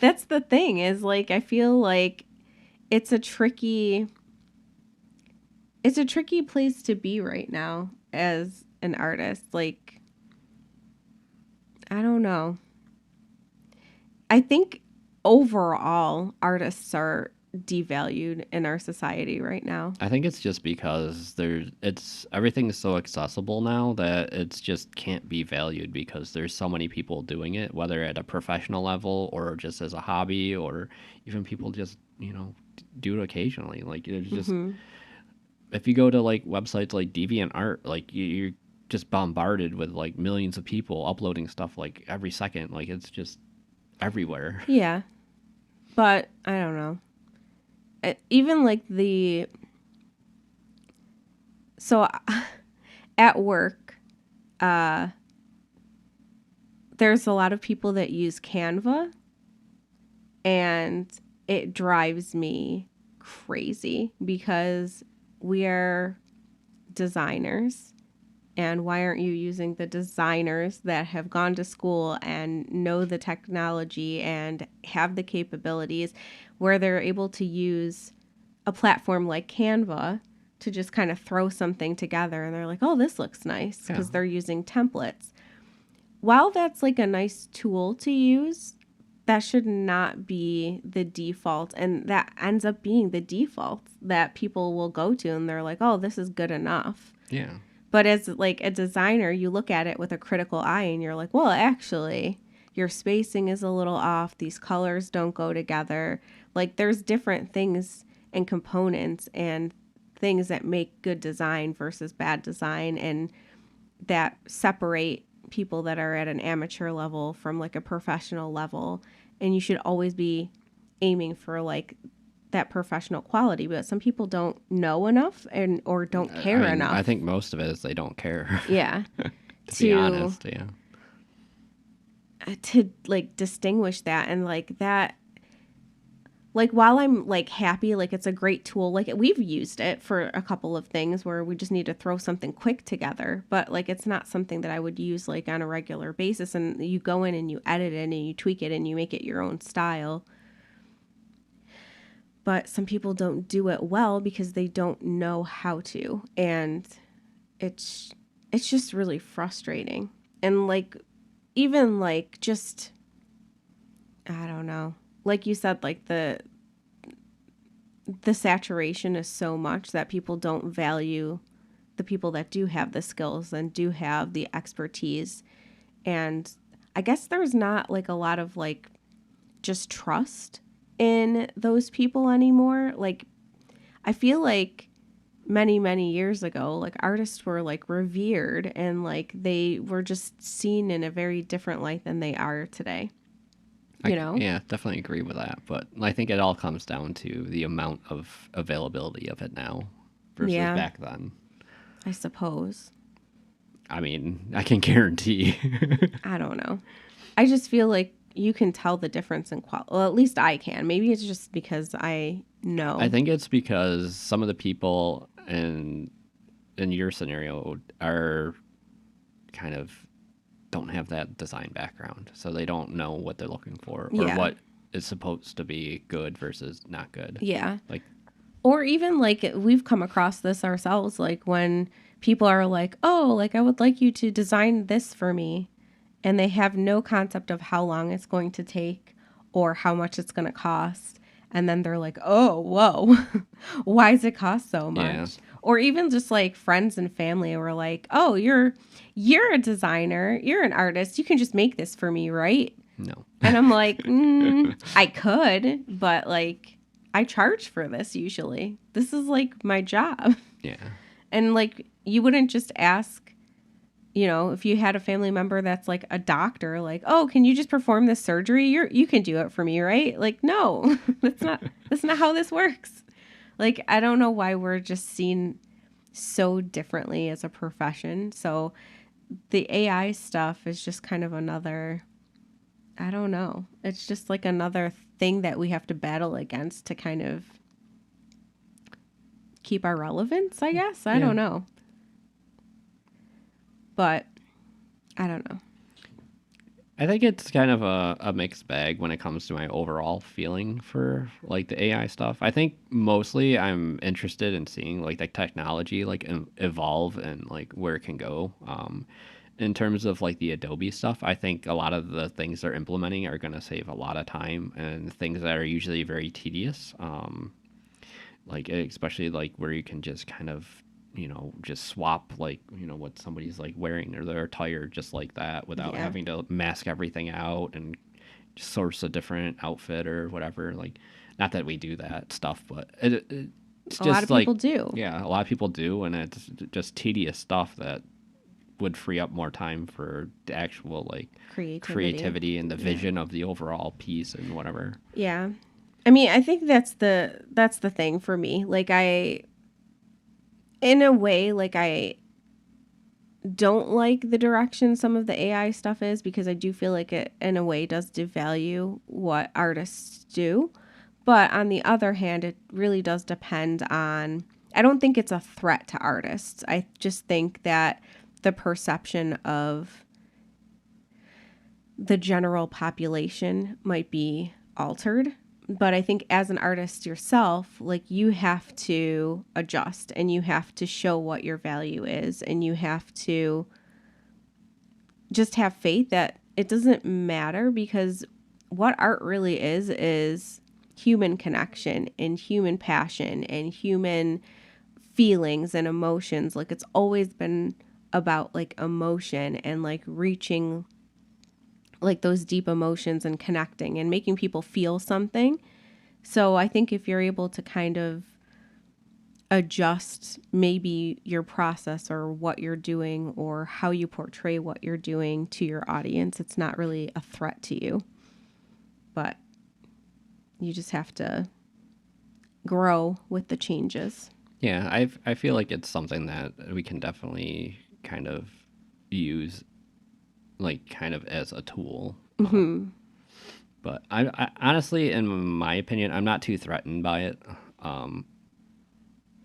That's the thing is, like, I feel like it's a tricky place to be right now as an artist. Like, I don't know. I think overall artists are devalued in our society right now. I think it's just because everything's so accessible now that it's just can't be valued because there's so many people doing it, whether at a professional level or just as a hobby, or even people just do it occasionally. Like, it's just if you go to like websites like DeviantArt, like you're just bombarded with like millions of people uploading stuff like every second. Like it's just everywhere. Yeah. But I don't know. Even like so at work, there's a lot of people that use Canva, and it drives me crazy because we are designers. And why aren't you using the designers that have gone to school and know the technology and have the capabilities where they're able to use a platform like Canva to just kind of throw something together, and they're like, oh, this looks nice, because they're using templates. While that's like a nice tool to use, that should not be the default. And that ends up being the default that people will go to, and they're like, oh, this is good enough. Yeah. But as like a designer, you look at it with a critical eye and you're like, well, actually, your spacing is a little off. These colors don't go together. Like there's different things and components and things that make good design versus bad design, and that separate people that are at an amateur level from like a professional level. And you should always be aiming for like that professional quality, but some people don't know enough and or don't care enough. I think most of it is they don't care. Yeah. to be honest, yeah. To like distinguish that, and like that, like while I'm like happy, like it's a great tool, like we've used it for a couple of things where we just need to throw something quick together, but like it's not something that I would use like on a regular basis. And you go in and you edit it and you tweak it and you make it your own style. But some people don't do it well because they don't know how to, and it's just really frustrating. And like even like just I don't know, like you said, like the saturation is so much that people don't value the people that do have the skills and do have the expertise. And I guess there's not like a lot of like just trust in those people anymore. Like I feel like many years ago, like artists were like revered and like they were just seen in a very different light than they are today. You know? Yeah, definitely agree with that. But I think it all comes down to the amount of availability of it now versus back then. I suppose. I mean, I can guarantee. I don't know. I just feel like you can tell the difference in quality. Well, at least I can. Maybe it's just because I know. I think it's because some of the people in your scenario are kind of don't have that design background, so they don't know what they're looking for or what is supposed to be good versus not good. Yeah. Like, or even like we've come across this ourselves, like when people are like, oh, like I would like you to design this for me, and they have no concept of how long it's going to take or how much it's going to cost. And then they're like, oh, whoa, why does it cost so much? Yeah. Or even just like friends and family were like, oh, you're a designer, you're an artist, you can just make this for me, right? No. And I'm like, I could, but like I charge for this usually. This is like my job. Yeah. And like you wouldn't just ask, you know, if you had a family member that's like a doctor, like, oh, can you just perform this surgery? You can do it for me, right? Like, no, that's not how this works. Like, I don't know why we're just seen so differently as a profession. So the AI stuff is just kind of another, I don't know. It's just like another thing that we have to battle against to kind of keep our relevance, I guess. I don't know. But I don't know. I think it's kind of a mixed bag when it comes to my overall feeling for like the AI stuff. I think mostly I'm interested in seeing like the technology like evolve and like where it can go. In terms of like the Adobe stuff, I think a lot of the things they're implementing are going to save a lot of time and things that are usually very tedious. Like especially like where you can just kind of just swap like what somebody's like wearing or their attire just like that without having to mask everything out and source a different outfit or whatever. Like, not that we do that stuff, but it's A lot just of people like, do. yeah, a lot of people do, and it's just tedious stuff that would free up more time for the actual like creativity and the vision of the overall piece and whatever. Yeah. I mean, I think that's the thing for me. Like in a way, like I don't like the direction some of the AI stuff is, because I do feel like it in a way does devalue what artists do. But on the other hand, it really does depend on, I don't think it's a threat to artists. I just think that the perception of the general population might be altered. But I think as an artist yourself, like you have to adjust and you have to show what your value is, and you have to just have faith that it doesn't matter, because what art really is human connection and human passion and human feelings and emotions. Like it's always been about like emotion and like reaching like those deep emotions and connecting and making people feel something. So I think if you're able to kind of adjust maybe your process or what you're doing or how you portray what you're doing to your audience, it's not really a threat to you. But you just have to grow with the changes. Yeah, I feel like it's something that we can definitely kind of use, like kind of as a tool. But I honestly, in my opinion, I'm not too threatened by it.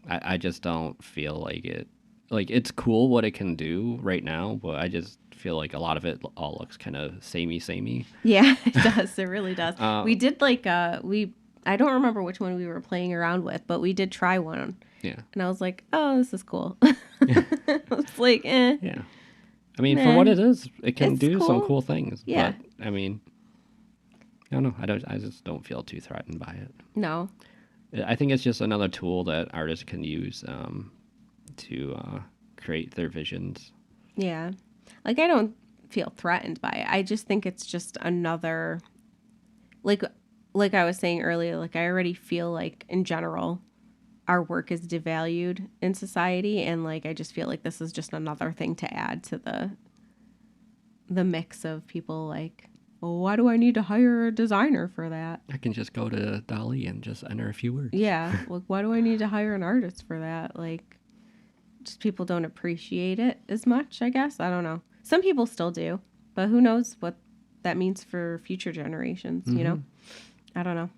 I just don't feel like it. Like it's cool what it can do right now, but I just feel like a lot of it all looks kind of samey. Yeah, it does. It really does. We Um, did like I don't remember which one we were playing around with, but we did try one. yeah, And I was like, "Oh, this is cool." It's like, yeah. I mean, for what nah, it is, it can it's do some cool. cool things. Yeah. But I mean, I don't know. I just don't feel too threatened by it. No. I think it's just another tool that artists can use to create their visions. Yeah. Like I don't feel threatened by it. I just think it's just another like like I was saying earlier, like I already feel like in general our work is devalued in society, and like I just feel like this is just another thing to add to the mix of people like, well, why do I need to hire a designer for that? I can just go to DALL-E and just enter a few words. Yeah, like why do I need to hire an artist for that? Like just people don't appreciate it as much, I guess. I don't know. Some people still do, but who knows what that means for future generations, you know? I don't know.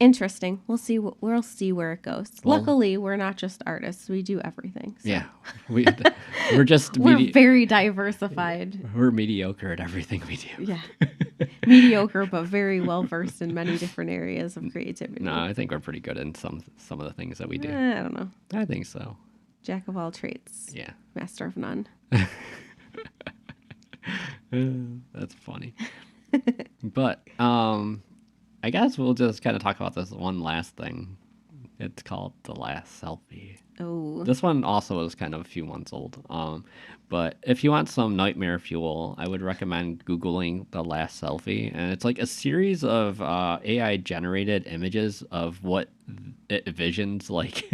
Interesting. We'll see where it goes. Well, Luckily, we're not just artists. We do everything. So. Yeah, we're just We're very diversified. we're mediocre at everything we do. Yeah. Mediocre, but very well versed in many different areas of creativity. No, I think we're pretty good in some of the things that we do. I don't know. I think so. Jack of all trades. Yeah. Master of none. That's funny. But I guess we'll just kind of talk about this one last thing. It's called The Last Selfie. Oh. This one also is kind of a few months old. But if you want some nightmare fuel, I would recommend Googling The Last Selfie. And it's like a series of AI generated images of what it envisions like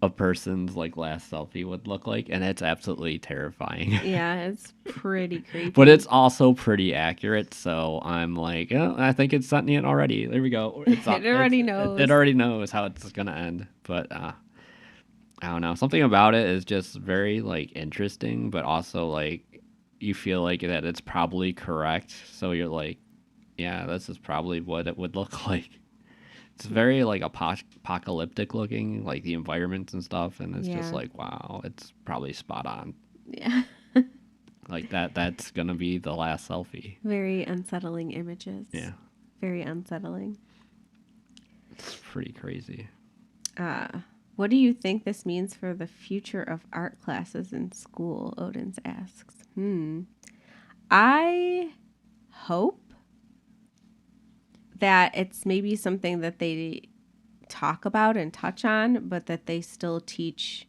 a person's like last selfie would look like. And it's absolutely terrifying. Yeah, it's pretty creepy. But it's also pretty accurate. So I'm like, oh, I think it's sentient already. There we go. It already knows. It already knows how it's going to end. But I don't know. Something about it is just very like interesting, but also like you feel like that it's probably correct. So you're like, yeah, this is probably what it would look like. It's very like apocalyptic looking, like the environments and stuff, and it's just like, wow, it's probably spot on. Yeah. Like that's gonna be the last selfie. Very unsettling images. Yeah. Very unsettling. It's pretty crazy. What do you think this means for the future of art classes in school? Odins asks. I hope that it's maybe something that they talk about and touch on, but that they still teach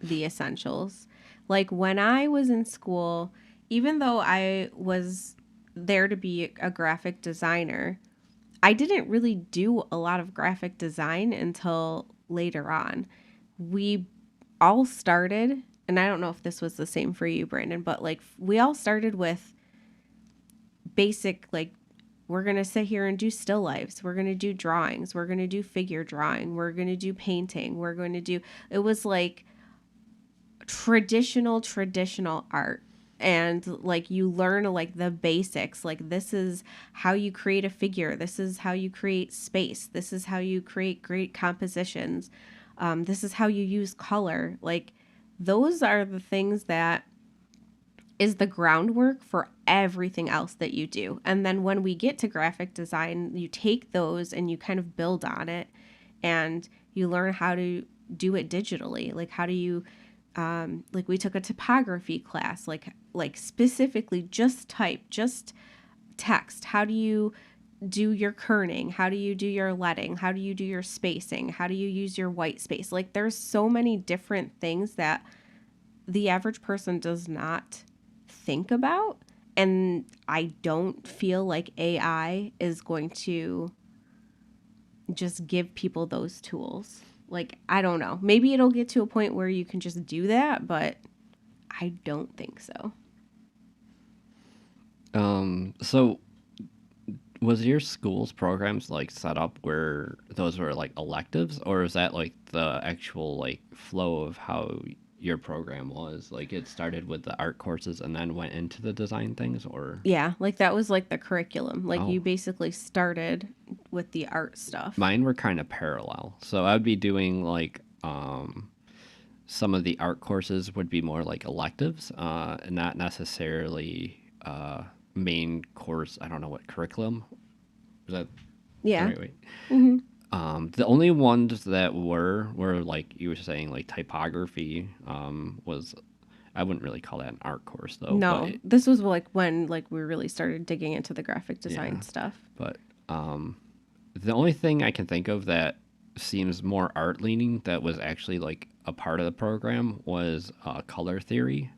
the essentials. Like when I was in school, even though I was there to be a graphic designer, I didn't really do a lot of graphic design until later on. We all started, and I don't know if this was the same for you, Brandon, but like we all started with basic, like, we're going to sit here and do still lifes. We're going to do drawings. We're going to do figure drawing. We're going to do painting. We're going to do, it was like traditional art. And like you learn like the basics, like this is how you create a figure. This is how you create space. This is how you create great compositions. This is how you use color. Like those are the things that is the groundwork for everything else that you do. And then when we get to graphic design, you take those and you kind of build on it, and you learn how to do it digitally. Like how do you like we took a typography class, like specifically just type, just text. How do you do your kerning? How do you do your leading? How do you do your spacing? How do you use your white space? Like there's so many different things that the average person does not think about. And I don't feel like AI is going to just give people those tools. Like, I don't know. Maybe it'll get to a point where you can just do that, but I don't think so. So was your school's programs like set up where those were like electives, or is that like the actual like flow of how your program was? Like it started with the art courses and then went into the design things, or? Yeah, like that was like the curriculum. Like Oh, you basically started with the art stuff. mine were kind of parallel. So I would be doing like some of the art courses would be more like electives, not necessarily main course. I don't know what curriculum. Is that the Yeah. right way? Mm-hmm. The only ones that were like you were saying, like typography, was, I wouldn't really call that an art course though. No, But this was like when like we really started digging into the graphic design yeah, stuff. but the only thing I can think of that seems more art leaning that was actually like a part of the program was color theory.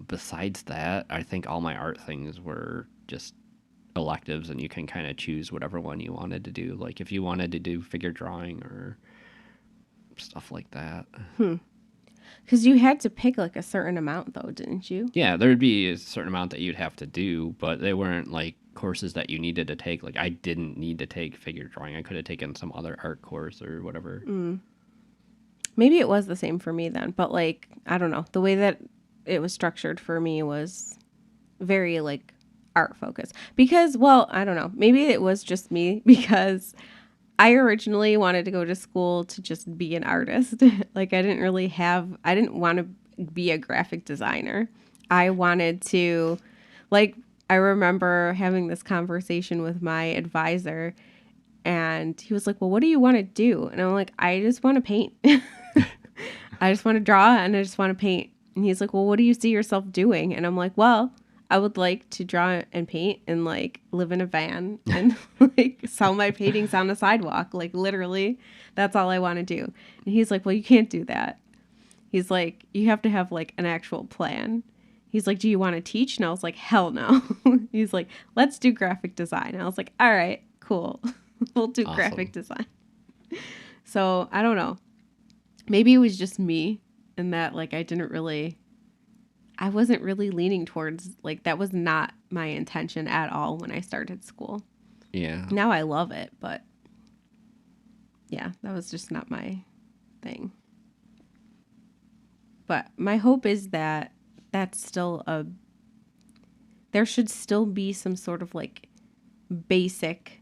Besides that, I think all my art things were just electives, and you can kind of choose whatever one you wanted to do. Like if you wanted to do figure drawing or stuff like that. Because you had to pick like a certain amount though, didn't you? Yeah, there'd be a certain amount that you'd have to do, but they weren't like courses that you needed to take. Like I didn't need to take figure drawing. I could have taken some other art course or whatever. Maybe it was the same for me then, but like, I don't know. The way that it was structured for me was very like art focused. Because, well, I don't know. Maybe it was just me because I originally wanted to go to school to just be an artist. Like, I didn't want to be a graphic designer. I wanted to, like, I remember having this conversation with my advisor, and he was like, well, what do you want to do? And I'm like, I just want to paint. I just want to draw and I just want to paint. And he's like, well, what do you see yourself doing? And I'm like, well, I would like to draw and paint and like live in a van and like sell my paintings on the sidewalk. Like literally, that's all I want to do. And he's like, well, you can't do that. He's like, you have to have like an actual plan. He's like, do you want to teach? And I was like, hell no. He's like, let's do graphic design. And I was like, all right, cool. We'll do graphic design. So I don't know. Maybe it was just me in that like I wasn't really leaning towards like that was not my intention at all when I started school. Yeah. Now I love it, but yeah, that was just not my thing. But my hope is that there should still be some sort of like basic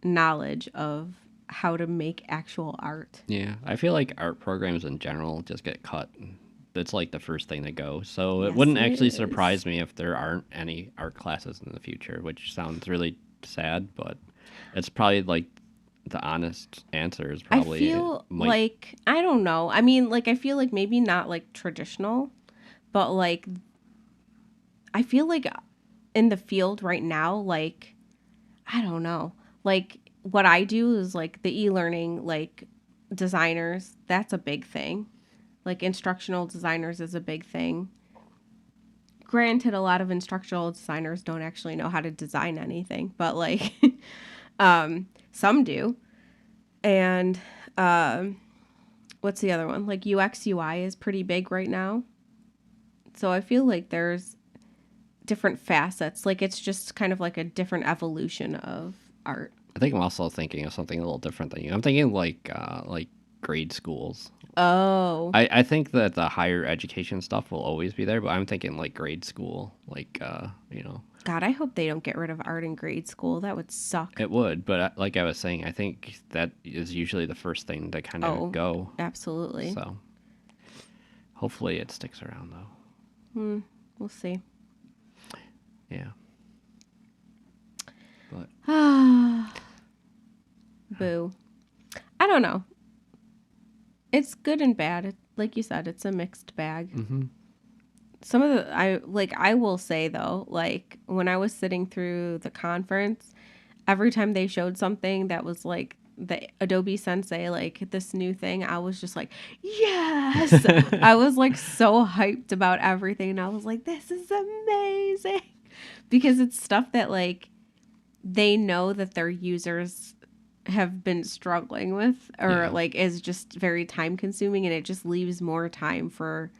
knowledge of how to make actual art. Yeah. I feel like art programs in general just get cut. That's like the first thing to go. So it Yes, wouldn't it actually is. surprise me if there aren't any art classes in the future, which sounds really sad, but it's probably like the honest answer is I probably feel like I don't know. I mean, like I feel like maybe not like traditional, but like I feel like in the field right now, like I don't know. Like what I do is like the e-learning like designers, that's a big thing. Like instructional designers is a big thing. Granted, a lot of instructional designers don't actually know how to design anything, but like Some do. And what's the other one? Like UX UI is pretty big right now. So I feel like there's different facets. Like it's just kind of like a different evolution of art. I think I'm also thinking of something a little different than you. I'm thinking like grade schools. Oh, I think that the higher education stuff will always be there, but I'm thinking like grade school, like God, I hope they don't get rid of art in grade school. That would suck. it would. But like I was saying, I think that is usually the first thing to kind of go. Absolutely. So hopefully it sticks around though. We'll see. Yeah. But Boo. I don't know. It's good and bad. Like you said, it's a mixed bag. mm-hmm. Some of the I will say though, like when I was sitting through the conference, every time they showed something that was like the Adobe Sensei, like this new thing, I was just like, yes. I was like so hyped about everything, and I was like, this is amazing, because it's stuff that like they know that their users have been struggling with, or like is just very time consuming, and it just leaves more time for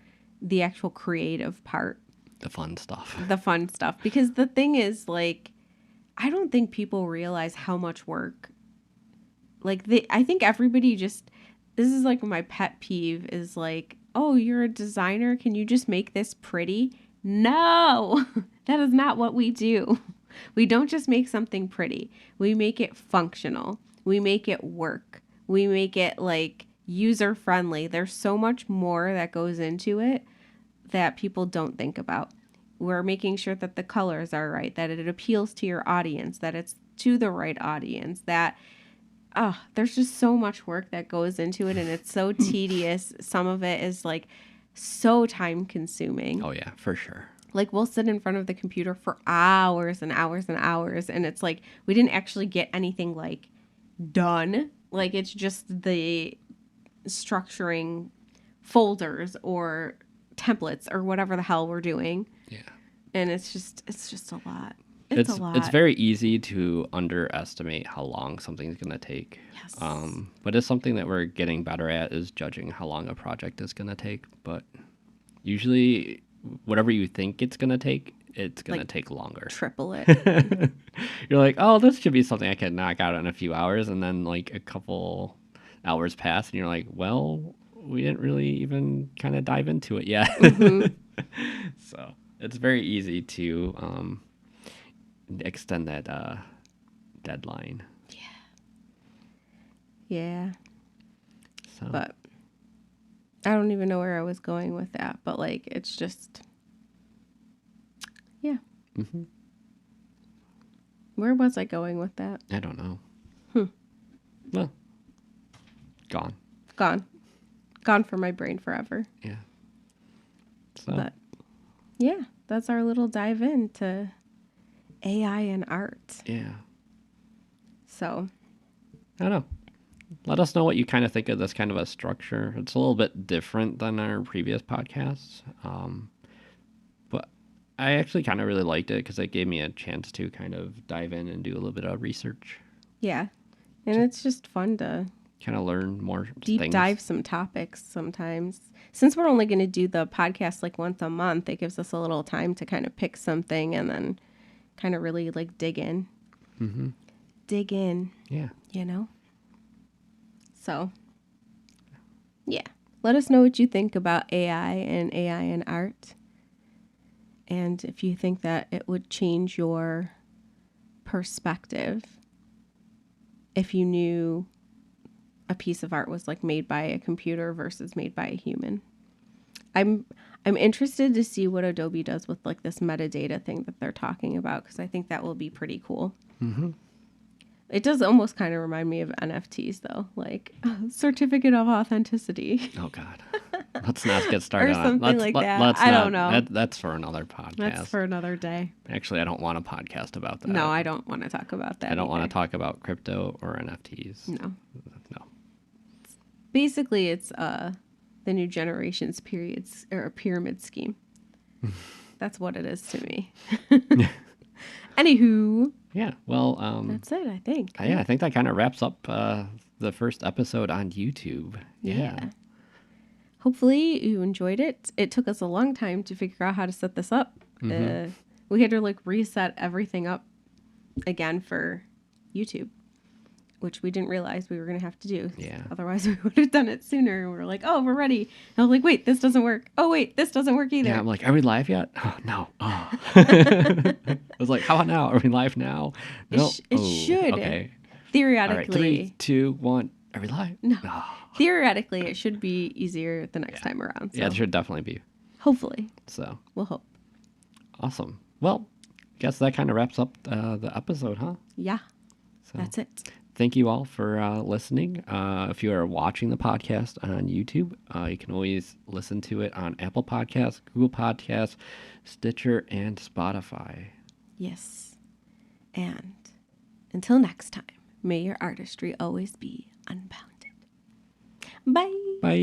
the actual creative part, The fun stuff. Because the thing is, like, I don't think people realize how much work, like, I think everybody just, this is like my pet peeve is like, oh, you're a designer, can you just make this pretty? No. That is not what we do. We don't just make something pretty, we make it functional, we make it work, we make it like user friendly. There's so much more that goes into it that people don't think about. We're making sure that the colors are right, that it appeals to your audience, that it's to the right audience, that there's just so much work that goes into it, and it's so tedious. Some of it is like so time consuming. Oh yeah, for sure. Like we'll sit in front of the computer for hours and hours and hours, and it's like we didn't actually get anything like done. Like it's just the structuring folders or templates or whatever the hell we're doing. Yeah. And it's just a lot. It's a lot. It's very easy to underestimate how long something's going to take. Yes. But it's something that we're getting better at, is judging how long a project is going to take. But usually whatever you think it's going to take, it's going to take longer. Triple it. You're like, oh, this should be something I can knock out in a few hours. And then like a couple hours pass and you're like, well, we didn't really even kind of dive into it yet. Mm-hmm. So it's very easy to extend that deadline. Yeah. So. But I don't even know where I was going with that. But like, it's just, yeah. Mm-hmm. Where was I going with that? I don't know. Well, gone. Gone from my brain forever. Yeah. So. But yeah, that's our little dive into AI and art. Yeah. So. I don't know. Let us know what you kind of think of this kind of a structure. It's a little bit different than our previous podcasts. But I actually kind of really liked it because it gave me a chance to kind of dive in and do a little bit of research. Yeah. And it's just fun to kind of learn more deep dive some topics sometimes. Since we're only going to do the podcast like once a month, it gives us a little time to kind of pick something and then kind of really like dig in. Mm-hmm. Dig in. Yeah. You know? So, yeah. Let us know what you think about AI and art. And if you think that it would change your perspective if you knew a piece of art was like made by a computer versus made by a human. I'm interested to see what Adobe does with like this metadata thing that they're talking about, because I think that will be pretty cool. Mm-hmm. It does almost kind of remind me of NFTs though, like certificate of authenticity. Oh God, let's not get started or something on like that. I don't know. That's for another podcast. That's for another day. Actually, I don't want a podcast about that. No, I don't want to talk about that. I don't either. want to talk about crypto or NFTs. No. Basically, it's the new generation's pyramid scheme. That's what it is to me. Anywho, Yeah. Well, that's it, I think. yeah, I think that kind of wraps up the first episode on YouTube. Yeah. Hopefully you enjoyed it. It took us a long time to figure out how to set this up. We had to like reset everything up again for YouTube, which we didn't realize we were going to have to do. Yeah. Otherwise we would have done it sooner. And we were like, oh, we're ready. And I was like, wait, this doesn't work. Oh, wait, this doesn't work either. Yeah, I'm like, are we live yet? Oh, no. Oh. I was like, how about now? Are we live now? No. It should. Okay. Theoretically. All right, 3, 2, 1. Are we live? No. Oh. Theoretically, it should be easier the next time around. So. Yeah, it should definitely be. Hopefully. So. We'll hope. Awesome. Well, guess that kind of wraps up the episode, huh? Yeah. So, that's it. Thank you all for listening. If you are watching the podcast on YouTube, you can always listen to it on Apple Podcasts, Google Podcasts, Stitcher, and Spotify. Yes. And until next time, may your artistry always be unbounded. Bye. Bye.